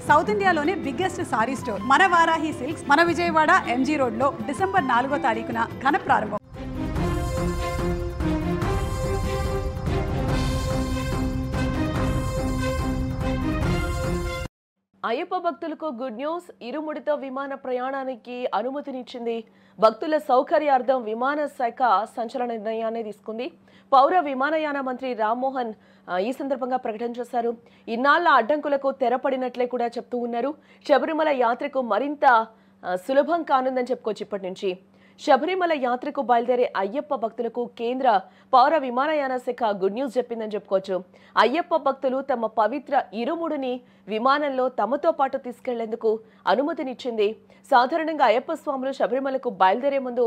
South ఇండియాలోనే biggest sorry store మన Varahi silks మన విజయవాడ ఎంజీ రోడ్ లో డిసెంబర్ 4వ తారీఖున ఘన ప్రారంభం. అయ్యప్ప భక్తులకు గుడ్ న్యూస్. ఇరుముడితో విమాన ప్రయాణానికి అనుమతినిచ్చింది. భక్తుల సౌకర్యార్థం విమాన శాఖ సంచలన నిర్ణయాన్ని తీసుకుంది. పౌర విమానయాన మంత్రి రామ్మోహన్ ఈ సందర్భంగా ప్రకటన చేశారు. ఇన్నాళ్ల అడ్డంకులకు తెరపడినట్లే కూడా చెప్తూ ఉన్నారు. శబరిమల యాత్రకు మరింత సులభం కానుందని చెప్పుకోవచ్చు. ఇప్పటి నుంచి శబరిమల యాత్రకు బయలుదేరే అయ్యప్ప భక్తులకు కేంద్ర పౌర విమానయాన శాఖ గుడ్ న్యూస్ చెప్పిందని చెప్పుకోవచ్చు. అయ్యప్ప భక్తులు తమ పవిత్ర ఇరుముడిని విమానంలో తమతో పాటు తీసుకెళ్లేందుకు అనుమతినిచ్చింది. సాధారణంగా అయ్యప్ప స్వాములు శబరిమలకు బయలుదేరే ముందు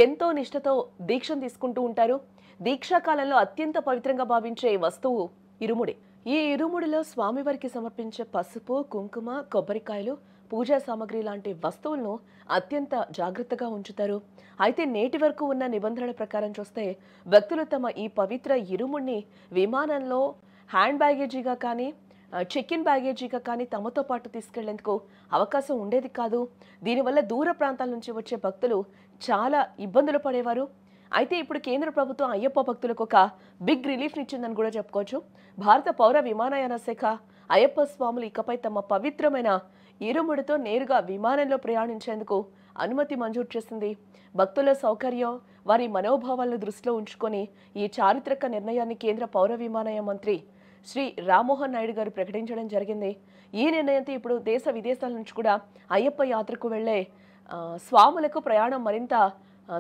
ఎంతో నిష్ఠతో దీక్షను తీసుకుంటూ ఉంటారు. దీక్షా కాలంలో అత్యంత పవిత్రంగా భావించే వస్తువు ఇరుముడి. ఈ ఇరుముడిలో స్వామివారికి సమర్పించే పసుపు, కుంకుమ, కొబ్బరికాయలు, పూజా సామాగ్రి లాంటి వస్తువులను అత్యంత జాగ్రత్తగా ఉంచుతారు. అయితే నేటి వరకు ఉన్న నిబంధనల ప్రకారం చూస్తే భక్తులు తమ ఈ పవిత్ర ఇరుముడిని విమానంలో హ్యాండ్ బ్యాగేజీగా కానీ చెక్ ఇన్ బ్యాగేజీగా కానీ తమతో పాటు తీసుకెళ్లేందుకు అవకాశం ఉండేది కాదు. దీనివల్ల దూర ప్రాంతాల నుంచి వచ్చే భక్తులు చాలా ఇబ్బందులు పడేవారు. అయితే ఇప్పుడు కేంద్ర ప్రభుత్వం అయ్యప్ప భక్తులకు ఒక బిగ్ రిలీఫ్ని ఇచ్చిందని కూడా చెప్పుకోవచ్చు. భారత పౌర విమానయాన శాఖ అయ్యప్ప స్వాములు ఇకపై తమ పవిత్రమైన ఇరుముడితో నేరుగా విమానంలో ప్రయాణించేందుకు అనుమతి మంజూరు చేసింది. భక్తుల సౌకర్యం, వారి మనోభావాలను దృష్టిలో ఉంచుకొని ఈ చారిత్రక నిర్ణయాన్ని కేంద్ర పౌర విమానయాన మంత్రి శ్రీ రామ్మోహన్ నాయుడు గారు ప్రకటించడం జరిగింది. ఈ నిర్ణయంతో ఇప్పుడు దేశ విదేశాల నుంచి కూడా అయ్యప్ప యాత్రకు వెళ్లే స్వాములకు ప్రయాణం మరింత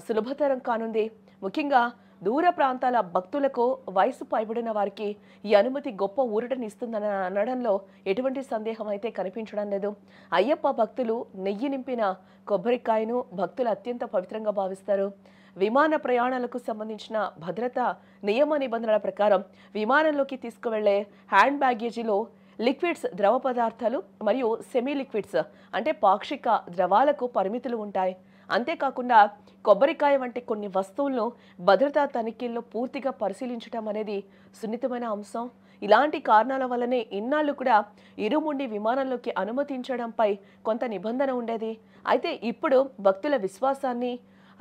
సులభతరం కానుంది. ముఖ్యంగా దూర ప్రాంతాల భక్తులకు, వయసు పైబడిన వారికి ఈ అనుమతి గొప్ప ఊరటనిస్తుందని అనడంలో ఎటువంటి సందేహం అయితే కనిపించడం లేదు. అయ్యప్ప భక్తులు నెయ్యి నింపిన కొబ్బరికాయను భక్తులు అత్యంత పవిత్రంగా భావిస్తారు. విమాన ప్రయాణాలకు సంబంధించిన భద్రతా నియమ నిబంధనల ప్రకారం విమానంలోకి తీసుకువెళ్లే హ్యాండ్ బ్యాగేజీలో లిక్విడ్స్, ద్రవ పదార్థాలు మరియు సెమీ లిక్విడ్స్ అంటే పాక్షిక ద్రవాలకు పరిమితులు ఉంటాయి. అంతేకాకుండా కొబ్బరికాయ వంటి కొన్ని వస్తువులను భద్రతా తనిఖీల్లో పూర్తిగా పరిశీలించడం అనేది సున్నితమైన అంశం. ఇలాంటి కారణాల వల్లనే ఇన్నాళ్ళు కూడా ఇరుముడి విమానంలోకి అనుమతించడంపై కొంత నిబంధన ఉండేది. అయితే ఇప్పుడు భక్తుల విశ్వాసాన్ని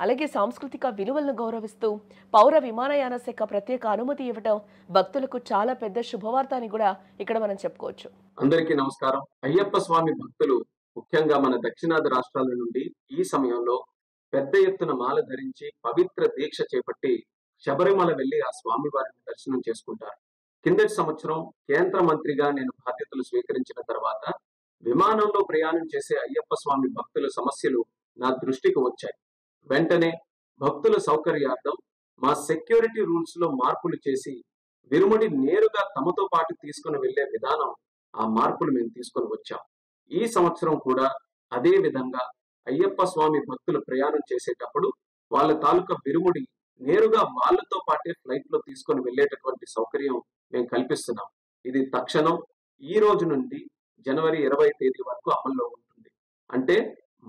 అలాగే సాంస్కృతిక విలువలను గౌరవిస్తూ పౌర విమానయాన శాఖ ప్రత్యేక అనుమతి ఇవ్వడం భక్తులకు చాలా పెద్ద శుభవార్త అని కూడా ఇక్కడ మనం చెప్పుకోవచ్చు. అందరికీ నమస్కారం. అయ్యప్ప స్వామి భక్తులు ముఖ్యంగా మన దక్షిణాది రాష్ట్రాల నుండి ఈ సమయంలో పెద్ద ఎత్తున మాల ధరించి పవిత్ర దీక్ష చేపట్టి శబరిమల వెళ్లి ఆ స్వామి వారిని దర్శనం చేసుకుంటారు. కిందటి సంవత్సరం కేంద్ర మంత్రిగా నేను బాధ్యతలు స్వీకరించిన తర్వాత విమానంలో ప్రయాణం చేసే అయ్యప్ప స్వామి భక్తుల సమస్యలు నా దృష్టికి వచ్చాయి. వెంటనే భక్తుల సౌకర్యార్థం మా సెక్యూరిటీ రూల్స్ లో మార్పులు చేసి విరుముడి నేరుగా తమతో పాటు తీసుకుని వెళ్లే విధానం, ఆ మార్పులు మేము తీసుకొని వచ్చాం. ఈ సంవత్సరం కూడా అదే విధంగా అయ్యప్ప స్వామి భక్తులు ప్రయాణం చేసేటప్పుడు వాళ్ళ తాలూకా విరుముడి నేరుగా వాళ్ళతో పాటే ఫ్లైట్ లో తీసుకొని వెళ్లేటటువంటి సౌకర్యం మేము కల్పిస్తున్నాం. ఇది తక్షణం ఈ రోజు నుండి జనవరి 20 తేదీ వరకు అమల్లో ఉంటుంది. అంటే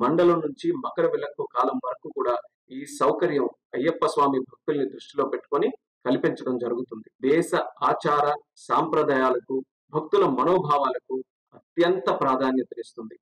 మండలం నుంచి మకర విలక్కు కాలం వరకు కూడా ఈ సౌకర్యం అయ్యప్ప స్వామి భక్తుల్ని దృష్టిలో పెట్టుకొని కల్పించడం జరుగుతుంది. దేశ ఆచార సాంప్రదాయాలకు, భక్తుల మనోభావాలకు అత్యంత ప్రాధాన్యతనిస్తుంది.